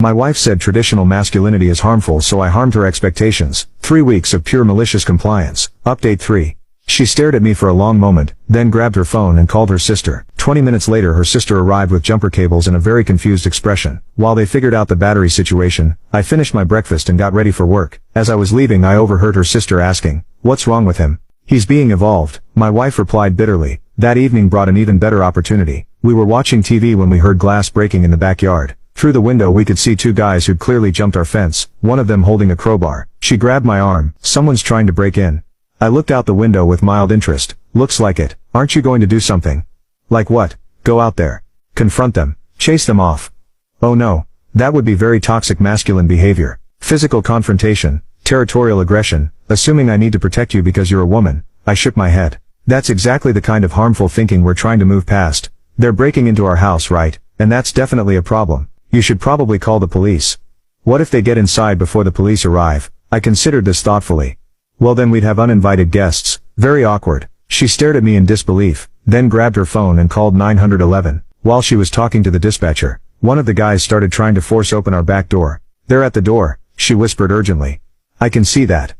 My wife said traditional masculinity is harmful, so I harmed her expectations. 3 weeks of pure malicious compliance. Update 3. She stared at me for a long moment, then grabbed her phone and called her sister. 20 minutes later her sister arrived with jumper cables and a very confused expression. While they figured out the battery situation, I finished my breakfast and got ready for work. As I was leaving I overheard her sister asking, "What's wrong with him?" "He's being evolved," my wife replied bitterly. That evening brought an even better opportunity. We were watching TV when we heard glass breaking in the backyard. Through the window we could see two guys who'd clearly jumped our fence, one of them holding a crowbar. She grabbed my arm. "Someone's trying to break in." I looked out the window with mild interest. "Looks like it. Aren't you going to do something?" "Like what?" "Go out there. Confront them. Chase them off." "Oh no. That would be very toxic masculine behavior. Physical confrontation, territorial aggression, assuming I need to protect you because you're a woman." I shook my head. "That's exactly the kind of harmful thinking we're trying to move past. They're breaking into our house, right? And that's definitely a problem. You should probably call the police." "What if they get inside before the police arrive?" I considered this thoughtfully. "Well then we'd have uninvited guests. Very awkward." She stared at me in disbelief, then grabbed her phone and called 911. While she was talking to the dispatcher, one of the guys started trying to force open our back door. "They're at the door," she whispered urgently. "I can see that.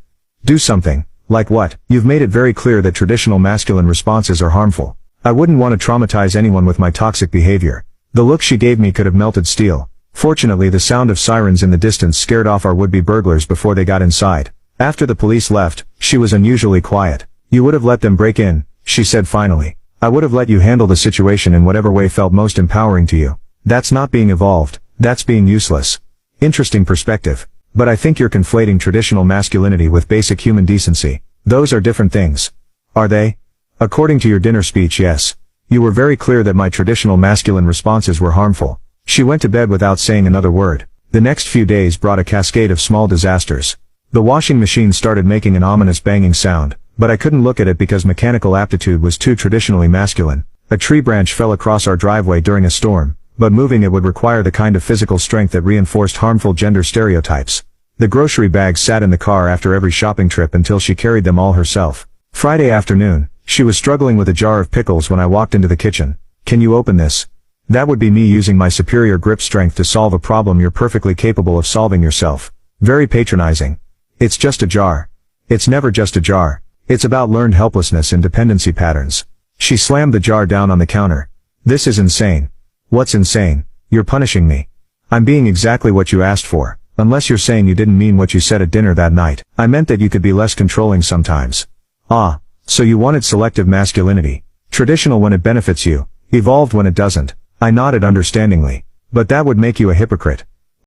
Do something." "Like what?" "You've made it very clear that traditional masculine responses are harmful. I wouldn't want to traumatize anyone with my toxic behavior." The look she gave me could have melted steel. Fortunately the sound of sirens in the distance scared off our would-be burglars before they got inside. After the police left, she was unusually quiet. "You would have let them break in," she said finally. "I would have let you handle the situation in whatever way felt most empowering to you. That's not being evolved, that's being useless." Interesting perspective. But I think you're conflating traditional masculinity with basic human decency. Those are different things. Are they? According to your dinner speech, yes. You were very clear that my traditional masculine responses were harmful. She went to bed without saying another word. The next few days brought a cascade of small disasters. The washing machine started making an ominous banging sound, but I couldn't look at it because mechanical aptitude was too traditionally masculine. A tree branch fell across our driveway during a storm, but moving it would require the kind of physical strength that reinforced harmful gender stereotypes. The grocery bags sat in the car after every shopping trip until she carried them all herself. Friday afternoon, she was struggling with a jar of pickles when I walked into the kitchen. "Can you open this?" That would be me using my superior grip strength to solve a problem you're perfectly capable of solving yourself. Very patronizing. "It's just a jar." "It's never just a jar. It's about learned helplessness and dependency patterns." She slammed the jar down on the counter. "This is insane." "What's insane?" "You're punishing me. I'm being exactly what you asked for. Unless you're saying you didn't mean what you said at dinner that night. I meant that you could be less controlling sometimes." "Ah, so you wanted selective masculinity. Traditional when it benefits you, evolved when it doesn't." I nodded understandingly. "But that would make you a hypocrite."